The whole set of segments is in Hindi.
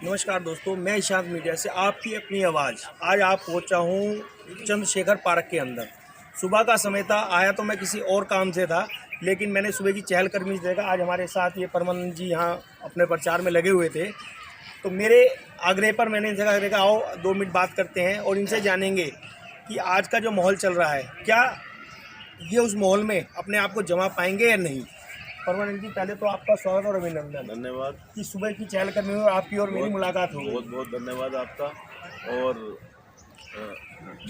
नमस्कार दोस्तों, मैं ईशांत मीडिया से आपकी अपनी आवाज़। आज आप पहुंचा हूं चंद्रशेखर पार्क के अंदर। सुबह का समय था, आया तो मैं किसी और काम से था, लेकिन मैंने सुबह की चहलकदमी देखा। आज हमारे साथ ये परमानंद जी यहाँ अपने प्रचार में लगे हुए थे, तो मेरे आग्रह पर मैंने इनसे देखा आओ 2 मिनट बात करते हैं और इनसे जानेंगे कि आज का जो माहौल चल रहा है, क्या ये उस माहौल में अपने आप को जमा पाएंगे या नहीं। परमानंद जी, पहले तो आपका स्वागत और अभिनंदन। धन्यवाद कि सुबह की चहलकदमी में आपकी और मेरी मुलाकात हुई। बहुत बहुत धन्यवाद आपका। और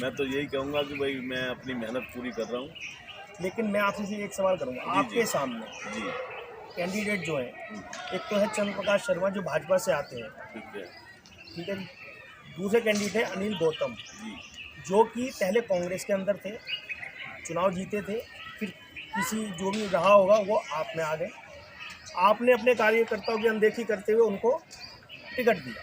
मैं तो यही कहूँगा कि भाई मैं अपनी मेहनत पूरी कर रहा हूँ। लेकिन मैं आपसे सिर्फ एक सवाल करूंगा, आपके सामने जी कैंडिडेट जो है, एक तो है चंद्र प्रकाश शर्मा जो भाजपा से आते हैं, ठीक है। दूसरे कैंडिडेट है अनिल गौतम जी जो कि पहले कांग्रेस के अंदर थे, चुनाव जीते थे, फिर किसी जो भी रहा होगा वो आप में आ गए। आपने अपने कार्यकर्ताओं की अनदेखी करते हुए उनको टिकट दिया,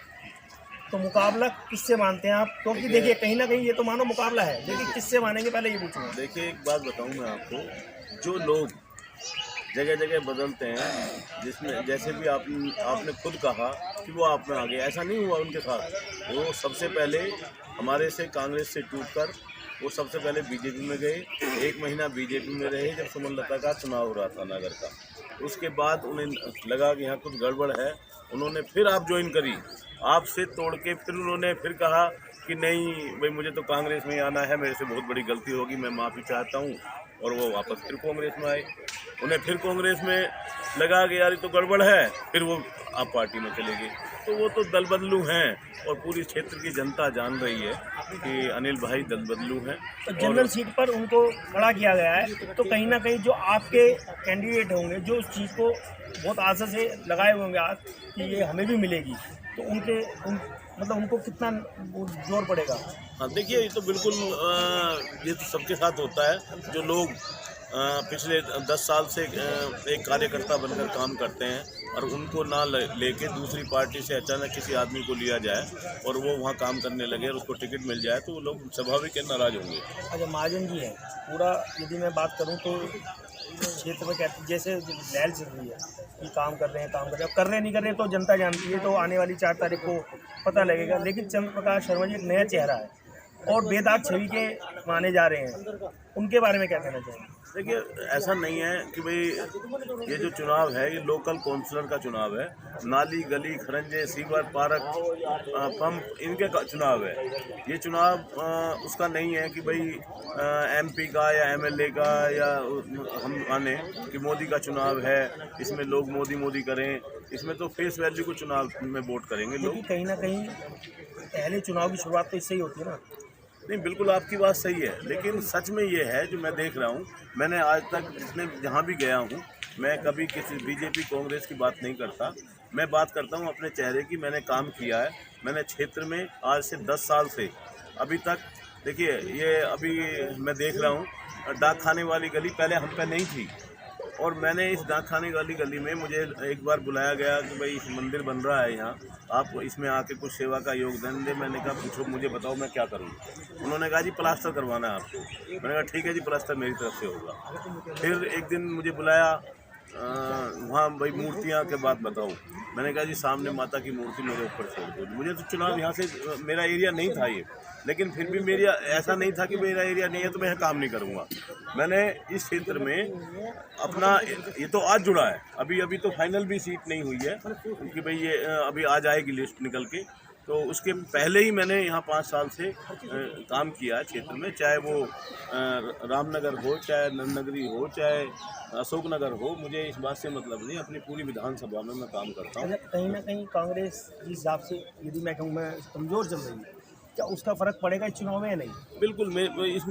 तो मुकाबला किससे मानते हैं आप? क्योंकि देखिए कहीं ना कहीं ये तो मानो मुकाबला है, लेकिन किससे मानेंगे पहले ये पूछूंगा। देखिए, एक बात बताऊँ मैं आपको, जो लोग जगह जगह बदलते हैं, जिसमें जैसे भी आपने खुद कहा कि वो आप में आ गए, ऐसा नहीं हुआ उनके साथ। वो सबसे पहले हमारे से कांग्रेस से टूटकर वो सबसे पहले बीजेपी में गए। 1 महीना बीजेपी में रहे जब सुमनलता का चुनाव हो रहा था नगर का। उसके बाद उन्हें लगा कि यहाँ कुछ गड़बड़ है, उन्होंने फिर आप ज्वाइन करी, आपसे तोड़ के फिर उन्होंने फिर कहा कि नहीं भाई मुझे तो कांग्रेस में ही आना है, मेरे से बहुत बड़ी गलती होगी, मैं माफ़ी चाहता हूँ। और वो वापस फिर कांग्रेस में आए। उन्हें फिर कांग्रेस में लगा कि यार ये तो गड़बड़ है, फिर वो आप पार्टी में चले गए। तो वो तो दल बदलू हैं और पूरी क्षेत्र की जनता जान रही है कि अनिल भाई दल बदलू हैं। तो जनरल सीट पर उनको खड़ा किया गया है, तो कहीं ना कहीं जो आपके कैंडिडेट होंगे जो उस चीज़ को बहुत आशा से लगाए हुए होंगे आज कि ये हमें भी मिलेगी, तो मतलब उनको कितना जोर पड़ेगा। हाँ देखिए, ये तो बिल्कुल ये तो सबके साथ होता है। जो लोग पिछले 10 साल से एक कार्यकर्ता बनकर काम करते हैं और उनको ना लेके दूसरी पार्टी से अचानक किसी आदमी को लिया जाए और वो वहाँ काम करने लगे और उसको टिकट मिल जाए, तो वो लोग स्वाभाविक है नाराज होंगे। अच्छा, महाजन जी है पूरा, यदि मैं बात करूं तो क्षेत्र में कहते जैसे लहर चल रही है कि काम कर रहे हैं, अब कर रहे नहीं कर रहे तो जनता जानती है, तो आने वाली 4 तारीख को पता लगेगा। लेकिन चंद्र प्रकाश शर्मा जी एक नया चेहरा है और बेदाग छवि के माने जा रहे हैं, उनके बारे में क्या कहना चाहेंगे? देखिए, ऐसा नहीं है कि भाई ये जो चुनाव है ये लोकल काउंसलर का चुनाव है। नाली गली खरंजे सीवर पार्क पंप इनके का चुनाव है। ये चुनाव उसका नहीं है कि भाई एमपी का या एमएलए का, या हम माने कि मोदी का चुनाव है, इसमें लोग मोदी मोदी करें। इसमें तो फेस वैल्यू को चुनाव में वोट करेंगे लोग। कहीं ना कहीं पहले चुनाव की शुरुआत तो इससे ही होती है ना। नहीं, बिल्कुल आपकी बात सही है, लेकिन सच में ये है जो मैं देख रहा हूँ। मैंने आज तक जितने जहाँ भी गया हूँ, मैं कभी किसी बीजेपी कांग्रेस की बात नहीं करता। मैं बात करता हूँ अपने चेहरे की। मैंने काम किया है, मैंने क्षेत्र में आज से 10 साल से अभी तक। देखिए, ये अभी मैं देख रहा हूँ डाक खाने वाली गली पहले हम पे नहीं थी, और मैंने इस डाक खाने वाली गली में मुझे एक बार बुलाया गया कि भाई इस मंदिर बन रहा है यहाँ, आप इसमें आके कुछ सेवा का योगदान दे। मैंने कहा पूछो, मुझे बताओ मैं क्या करूँ। उन्होंने कहा जी प्लास्टर करवाना है आपको। मैंने कहा ठीक है जी, प्लास्टर मेरी तरफ से होगा। फिर एक दिन मुझे बुलाया वहाँ भाई मूर्तियाँ के बात बताओ। मैंने कहा जी सामने माता की मूर्ति मेरे ऊपर छोड़ दो। मुझे तो चुनाव यहाँ से, मेरा एरिया नहीं था ये, लेकिन फिर भी मेरा ऐसा नहीं था कि मेरा एरिया नहीं है तो मैं काम नहीं करूँगा। मैंने इस क्षेत्र में अपना, ये तो आज जुड़ा है, अभी तो फाइनल भी सीट नहीं हुई है क्योंकि भाई ये अभी आ जाएगी लिस्ट निकल के। तो उसके पहले ही मैंने यहाँ 5 साल से काम किया है क्षेत्र में, चाहे वो रामनगर हो, चाहे नंदनगरी हो, चाहे अशोकनगर हो। मुझे इस बात से मतलब नहीं, अपनी पूरी विधानसभा में मैं काम करता हूँ। कहीं ना कहीं कांग्रेस जिस हिसाब से यदि मैं कहूँ मैं कमज़ोर चल रही है, क्या उसका फर्क पड़ेगा इस चुनाव में या नहीं? बिल्कुल,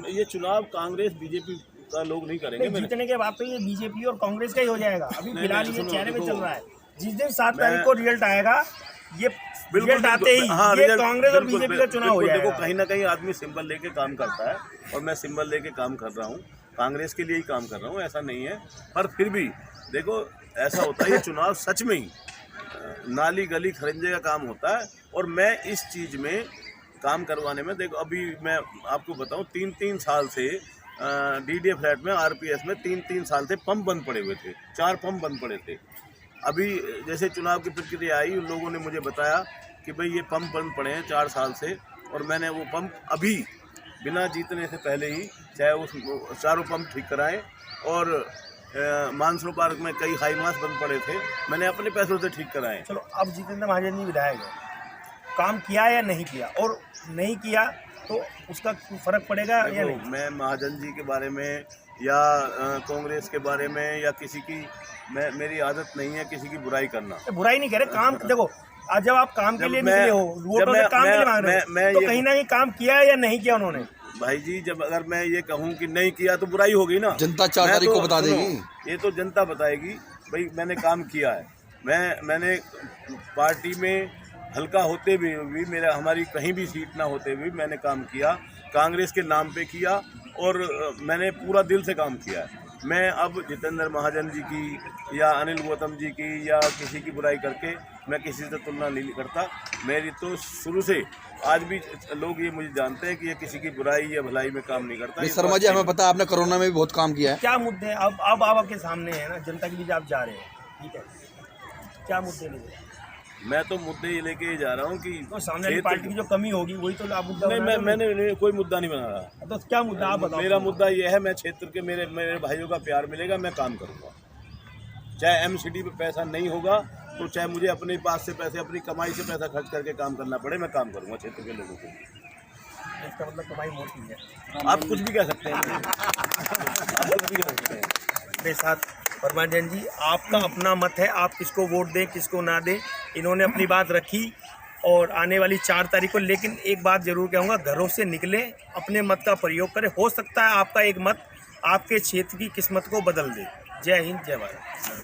ये चुनाव कांग्रेस बीजेपी का लोग नहीं करेंगे। जीतने के बाद तो ये बीजेपी और कांग्रेस का ही हो जाएगा। अभी फिलहाल ये चेहरे में चल रहा है। जिस दिन 7 तारीख को रिजल्ट आएगा, ये रिजल्ट आते ही ये कांग्रेस और बीजेपी का चुनाव हो जाएगा। देखो, कहीं ना कहीं आदमी सिंबल लेके काम करता है और मैं सिंबल लेके काम कर रहा हूँ, कांग्रेस के लिए ही काम कर रहा हूँ, ऐसा नहीं है। पर फिर भी देखो, ऐसा होता है ये चुनाव सच में ही नाली गली खरंजे का काम होता है। और मैं इस चीज़ में काम करवाने में, देखो अभी मैं आपको बताऊं, 3-3 साल से डीडीए फ्लैट में आरपीएस में 3-3 साल से पंप बंद पड़े हुए थे, 4 पंप बंद पड़े थे। अभी जैसे चुनाव की प्रक्रिया आई, उन लोगों ने मुझे बताया कि भाई ये पंप बंद पड़े हैं 4 साल से, और मैंने वो पंप अभी बिना जीतने से पहले ही चाहे उस चारों पंप ठीक कराए, और मानसरोवर पार्क में कई हाई मास बंद पड़े थे, मैंने अपने पैसों से ठीक कराए। चलो, अब जितेंद्र महाजन जी विधायक है, काम किया या नहीं किया, और नहीं किया तो उसका फर्क पड़ेगा या नहीं? मैं महाजन जी के बारे में या कांग्रेस के बारे में या किसी की, मेरी आदत नहीं है किसी की बुराई करना। बुराई नहीं कह रहे, काम देखो, आज जब आप काम के लिए निकले हो, वोटों से काम के लिए मांग रहे हो, तो कहीं ना कहीं काम किया है या नहीं किया उन्होंने? भाई जी, जब अगर मैं ये कहूँ कि नहीं किया तो बुराई होगी ना। जनता 4 तारीख को बता देगी, ये तो जनता बताएगी भाई मैंने काम किया है। मैंने पार्टी में हल्का होते भी मेरा, हमारी कहीं भी सीट ना होते हुए मैंने काम किया, कांग्रेस के नाम पे किया, और मैंने पूरा दिल से काम किया है। मैं अब जितेंद्र महाजन जी की या अनिल गौतम जी की या किसी की बुराई करके मैं किसी से तुलना नहीं करता। मेरी तो शुरू से, आज भी लोग ये मुझे जानते हैं कि ये किसी की बुराई या भलाई में काम नहीं करता। शर्मा जी, हमें पता है आपने कोरोना में भी बहुत काम किया है। क्या मुद्दे अब आपके सामने है ना, जनता के बीच आप जा रहे हैं, ठीक है, क्या मुद्दे लेके? मैं तो मुद्दे ये लेके जा रहा हूँ कि तो सामने वाली पार्टी की जो कमी होगी वही तो आप मुद्दा नहीं, बना रहे हो। मैंने कोई मुद्दा नहीं बना रहा। तो क्या मुद्दा आप बताओ? मेरा मुद्दा ये है, मैं क्षेत्र के मेरे भाइयों का प्यार मिलेगा, मैं काम करूँगा। चाहे एमसीडी पे पैसा नहीं होगा तो चाहे मुझे अपने पास से पैसे, अपनी कमाई से पैसा खर्च करके काम करना पड़े, मैं काम करूँगा क्षेत्र के लोगों को। इसका मतलब कमाई मोटी है। आप कुछ भी कह सकते हैं। आप कुछ भी कह सकते हैं। मेरे साथ परमाजन जी, आपका अपना मत है, आप किसको वोट दें किसको ना दें, इन्होंने अपनी बात रखी, और आने वाली 4 तारीख को, लेकिन एक बात जरूर कहूँगा, घरों से निकले, अपने मत का प्रयोग करें, हो सकता है आपका एक मत आपके क्षेत्र की किस्मत को बदल दे। जय हिंद, जय भारत।